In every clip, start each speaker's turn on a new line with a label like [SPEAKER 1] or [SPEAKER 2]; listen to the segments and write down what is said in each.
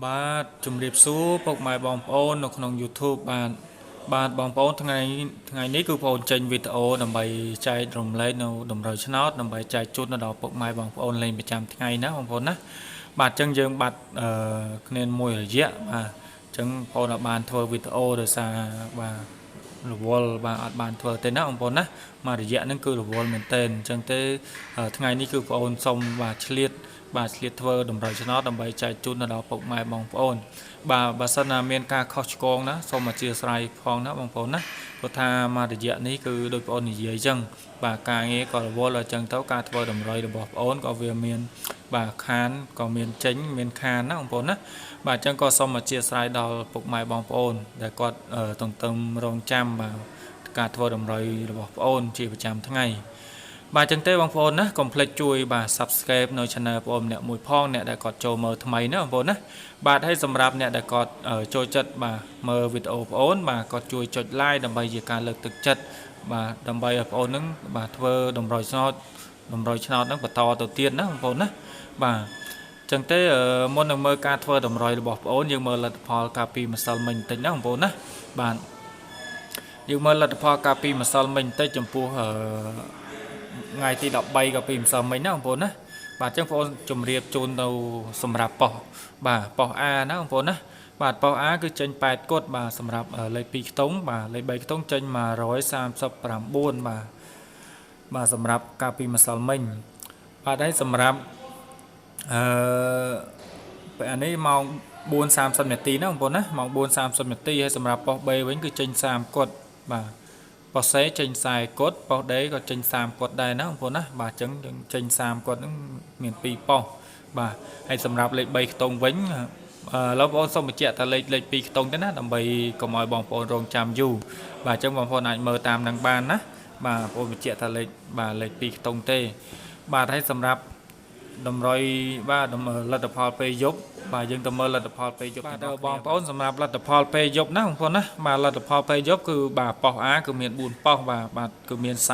[SPEAKER 1] បាទជំរាបសួរពុកម៉ែបងប្អូននៅក្នុង YouTube បាទបងប្អូនថ្ងៃនេះគឺបងប្អូនចេញវីដេអូដើម្បីចែករំលែកនៅតម្រូវឆ្នោតដើម្បីចែកជូនដល់ពុកម៉ែបងប្អូនលេងប្រចាំថ្ងៃណាបងប្អូនណាបាទអញ្ចឹងយើងបាត់គ្នាមួយរយៈបាទអញ្ចឹងបងប្អូនបានធ្វើវីដេអូដោយសារបាទរវល់បាទអត់បានធ្វើទេណាបងប្អូនណាមករយៈហ្នឹងគឺរវល់មែនទែនអញ្ចឹងទេថ្ងៃនេះគឺបងប្អូនសុំបាទឆ្លៀតធ្វើតម្រូវឆ្នោតដើម្បីចែកជូនដល់ពុកម៉ែបងប្អូនបាទបើសិនណាមានការខុសឆ្គងណាសូមអធិស្ឋានផងណាបងប្អូនណាព្រោះថាមករយៈនេះគឺដោយបងប្អូននិយាយអញ្ចឹងបាទការងារក៏រវល់អញ្ចឹងទៅការធ្វើតម្រុយរបស់បងប្អូនក៏វាមានបាទខានក៏មានចេញមានខានណាបងប្អូនណាបាទអញ្ចឹងក៏សូមអធិស្ឋានដល់ពុកម៉ែបងប្អូនដែលគាត់ទន្ទឹងរង់ចាំបាទការធ្វើតម្រុយរបស់បងប្អូនជាប្រចាំថ្ងៃបាទចឹងទេបងប្អូនណាកុំភ្លេចជួយបាទ Subscribe នៅ Channel បងប្អូនម្នាក់មួយផងអ្នកដែលគាត់ចូលមើលថ្មីណាបងប្អូនណាបាទហើយសម្រាប់អ្នកដែលគាត់ចូលចិត្តបាទមើលវីដេអូបងប្អូនបាទគាត់ជួយចុច Like ដើម្បីជាការលើកទឹកចិត្តបាទដើម្បីឲ្យបងប្អូននឹងបាទធ្វើតម្រុយឆ្នោតនឹងបន្តទៅទៀតណាបងប្អូនណាបាទចឹងទេមុននឹងមើលការធ្វើតម្រុយរបស់បងប្អូនយើងមើលលទ្ធផលកាលពីម្សិលមិញបន្តិចណាបងប្អូនណាបាទយើងមើលលទ្ធផលកាលពីម្សិលមិញបន្តិចចំពោះថ្ងៃទី13ក៏ពីម្សិលមិញណាបងប្អូនណាបាទអញ្ចឹងបងប្អូនជម្រាបជូននៅសម្រាប់ប៉ុសបាទប៉ុស A ណាបងប្អូនណាបាទប៉ុស A គឺចេញ8គត់បាទសម្រាប់លេខ2ខ្ទង់បាទលេខ3ខ្ទង់ចេញ139បាទសម្រាប់កាលពីម្សិលមិញបាទហើយសម្រាប់ពេលនេះម៉ោង 4:30 នាទីណាបងប្អូនណាម៉ោង 4:30 នាទីហើយសម្រាប់ប៉ុស B វិញគឺចេញ30គត់បាទប៉ុស C ចេញ40គត់ប៉ុស D ក៏ចេញ30គត់ដែរណាបងប្អូនណាបាទអញ្ចឹងចេញ30គត់ហ្នឹងមាន2ប៉ុសបាទហើយសម្រាប់លេខ3ខ្ទង់វិញឥឡូវបងប្អូនសូមបញ្ជាក់ថាលេខ2ខ្ទង់ទេណាដើម្បីកុំឲ្យបងប្អូនរងចាំយូរបាទអញ្ចឹងបងប្អូនអាចមើលតាមនឹងបានណាបាទបងប្អូនបញ្ជាក់ថាលេខ2ខ្ទង់ទេបាទហើយសម្រាប់តម្រុយបាទលទ្ធផលពេលយប់បាទយើងទៅមើលលទ្ធផលពេលយប់បាទបងប្អូនសម្រាប់លទ្ធផលពេលយប់ណាបងប្អូនណាបាទលទ្ធផលពេលយប់គឺបាទប៉ុស A គឺមាន4ប៉ុសបាទគឺមាន49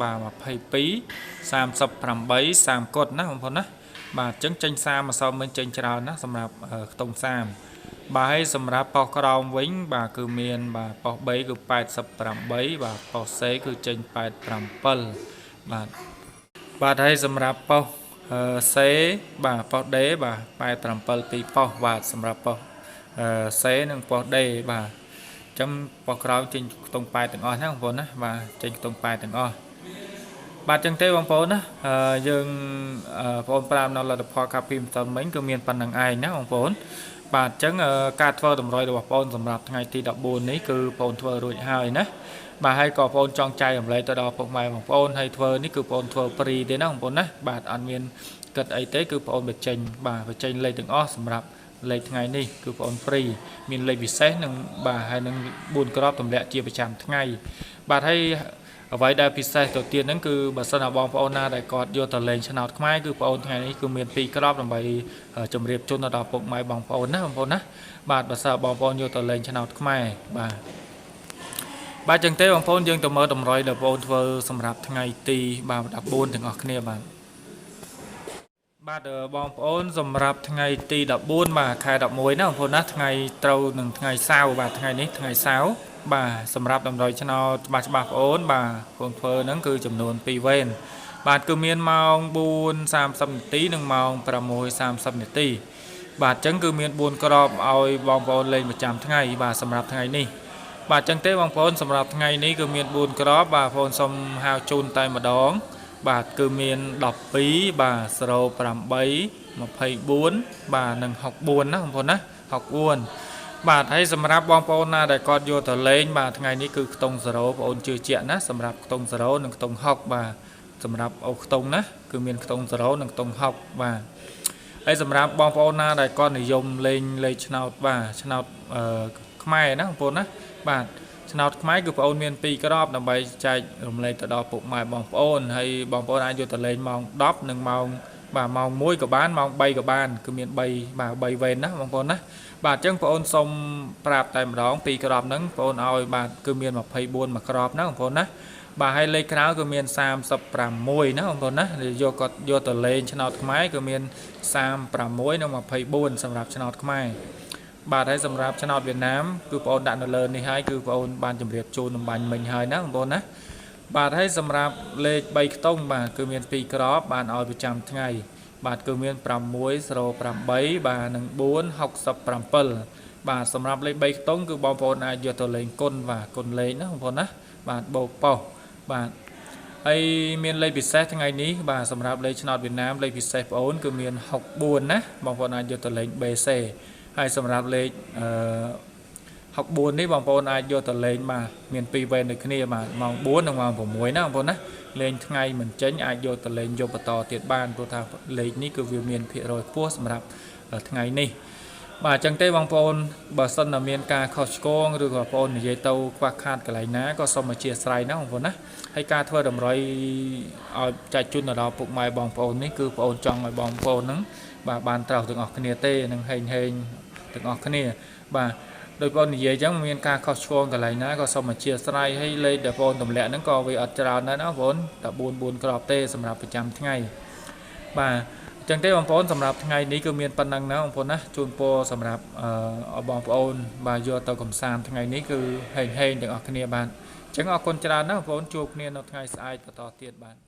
[SPEAKER 1] បាទ22 38 30គត់ណាបងប្អូនណាបាទអញ្ចឹងចេញ30ម្សិលមិញចេញច្រើនណាសម្រាប់ខ្ទង់30បាទហើយសម្រាប់ប៉ុសក្រោមវិញបាទគឺមានបាទប៉ុស B គឺ88បាទប៉ុស C គឺចេញ87បាទហើយសម្រាប់ប៉ុសC បាទប៉ុស D បាទ87ពីរប៉ុសបាទសម្រាប់ប៉ុសC និងប៉ុស D បាទអញ្ចឹងប៉ុសក្រោយចេញខ្ទង់8ទាំងអស់ណាបងប្អូនណាបាទចេញខ្ទង់8ទាំងអស់បាទអញ្ចឹងទេបងប្អូនណាយើងបងប្អូនប្រាប់នៅលទ្ធផលកាលពីម្សិលមិញគឺមានប៉ុណ្្នឹងឯងណាបងប្អូនបាទអញ្ចឹងការធ្វើតម្រុយរបស់បងប្អូនសម្រាប់ថ្ងៃទី14នេះគឺបងប្អូនធ្វើរួចហើយណាបាទហើយក៏បងប្អូនចង់ចែករំលែកទៅដល់ពុកម៉ែបងប្អូនហើយធ្វើនេះគឺបងប្អូនធ្វើព្រីទេណាបងប្អូនណាបាទអត់មានគិតអីទេគឺបងប្អូនបញ្ចេញលេខទាំងអស់សម្រាប់លេខថ្ងៃនេះគឺបងប្អូនព្រីមានលេខពិសេសនិងបាទហើយនឹង4គ្រាប់ទម្លាក់ជាប្រចាំថ្ងៃបាទហើយអ្វីដែលពិសេសទៅទៀតហ្នឹងគឺបើសិនណាបងប្អូនណាដែលគាត់យកទៅលេងឆ្នោតខ្មែរគឺបងប្អូនថ្ងៃនេះគឺមាន2គ្រាប់ដើម្បីជម្រាបជូនដល់ពុកម៉ែបងប្អូនណាបងប្អូនណាបាទបើសិនបងប្អូនយកទៅលេងឆ្នោតខ្មែរបាទចឹងទេបងប្អូនយើងទៅមើលតម្រុយដែលបងប្អូនធ្វើសម្រាប់ថ្ងៃទី14ទាំងអស់គ្នាបាទបងប្អូនសម្រាប់ថ្ងៃទី14បាទខែ11ណាបងប្អូនណាថ្ងៃត្រូវនឹងថ្ងៃសៅរ៍បាទថ្ងៃនេះថ្ងៃសៅរ៍បាទសម្រាប់តម្រុយឆ្នោតច្បាស់បងប្អូនបាទបងធ្វើហ្នឹងគឺចំនួន2វេនបាទគឺមានម៉ោង 4:30 នាទីនិងម៉ោង 6:30 នាទីបាទអញ្ចឹងគឺមាន4គ្រាប់ឲ្យបងប្អូនលេងប្រចាំថ្ងៃបាទសម្រាប់ថ្ងៃនេះបាទអញ្ចឹងទេបងប្អូនសម្រាប់ថ្ងៃនេះគឺមាន4គ្រាប់បាទបងប្អូនសូមហៅជូនតែម្ដងបាទគឺមាន12បាទ08 24បាទនិង64ណាបងប្អូនណា64បាទហើយសម្រាប់បងប្អូនណាដែលគាត់យកទៅលេងបាទថ្ងៃនេះគឺខ្ទង់0បងប្អូនជឿជាក់ណាសម្រាប់ខ្ទង់0និងខ្ទង់60បាទសម្រាប់អូខ្ទង់ណាគឺមានខ្ទង់0និងខ្ទង់60បាទហើយសម្រាប់បងប្អូនណាដែលគាត់និយមលេងលេខឆ្នោតបាទឆ្នោតខ្មែរណាបងប្អូនណាបាទឆ្នោតខ្មែរគឺបងប្អូនមាន2គ្រាប់ដើម្បីចែករំលែកទៅដល់ពុកម៉ែបងប្អូនហើយបងប្អូនអាចយកទៅលេងម៉ោង10និងម៉ោង បាទម៉ោង1ក៏បានម៉ោង3ក៏បានគឺមាន3បាទ3វេនណាបងប្អូនណាបាទអញ្ចឹងបងប្អូនសូមប្រាប់តែម្ដងពីក្របហ្នឹងបងប្អូនឲ្យបាទគឺមាន24មួយក្របណាបងប្អូនណាបាទហើយលេខក្រៅគឺមាន36ណាបងប្អូនណាយកទៅលេងឆ្នោតខ្មែរគឺមាន36និង24សម្រាប់ឆ្នោតខ្មែរបាទហើយសម្រាប់ឆ្នោតវៀតណាមគឺបងប្អូនដាក់នៅលើនេះហើយគឺបងប្អូនបានជម្រាបជូនអំបញ្ញមិញហើយណាបងប្អូនណាបាទហើយសម្រាប់លេខ3ខ្ទង់បាទគឺមាន2ក្របបានឲ្យប្រចាំថ្ងៃបាទគឺមាន608បាទនិង467បាទសម្រាប់លេខ3ខ្ទង់គឺបងប្អូនអាចយកទៅលេងគុណបាទគុណលេខណាបងប្អូនណាបាទបូកប៉ុសបាទហើយមានលេខពិសេសថ្ងៃនេះបាទសម្រាប់លេខឆ្នោតវៀតណាមលេខពិសេសបងប្អូនគឺមាន64ណាបងប្អូនអាចយកទៅលេង BC ហើយសម្រាប់លេខ64នេះបងប្អូនអាចយកទៅលេងបាទមាន2វេនដូចគ្នាបាទម៉ោង4និងម៉ោង6ណាបងប្អូនណាលេងថ្ងៃមិនចេញអាចយកទៅលេងយកបន្តទៀតបានព្រោះថាលេខនេះគឺវាមានភាគរយខ្ពស់សម្រាប់ថ្ងៃនេះបាទអញ្ចឹងទេបងប្អូនបើសិនតែមានការខុសឆ្គងឬក៏បងប្អូននិយាយទៅខ្វះខាតកន្លែងណាក៏សូមអធិស្ឋានណាបងប្អូនណាហើយការធ្វើតម្រុយឲ្យចែកជូនដល់ពុកម៉ែបងប្អូននេះគឺបងប្អូនចង់ឲ្យបងប្អូនហ្នឹងបាទបានត្រូវទាំងអស់គ្នាទេនឹងហេងទាំងអស់គ្នាបាទដោយបងនិយាយអញ្ចឹងមានការខុសឆ្គងកន្លែងណាក៏សូមអធិស្ឋានឲ្យលេខដែលបងទម្លាក់ហ្នឹងក៏វាអត់ច្រើនដែរណាបងប្អូនតែ4ក្របទេសម្រាប់ប្រចាំថ្ងៃបាទអញ្ចឹងទេបងប្អូនសម្រាប់ថ្ងៃនេះគឺមានប៉ុណ្ណឹងណាបងប្អូនណាជូនពរសម្រាប់បងប្អូនបាទយកទៅកំសាន្តថ្ងៃនេះគឺហេងទាំងអស់គ្នាបាទអញ្ចឹងអរគុណច្រើនណាបងប្អូនជួបគ្នានៅថ្ងៃស្អែកបន្តទៀតបាទ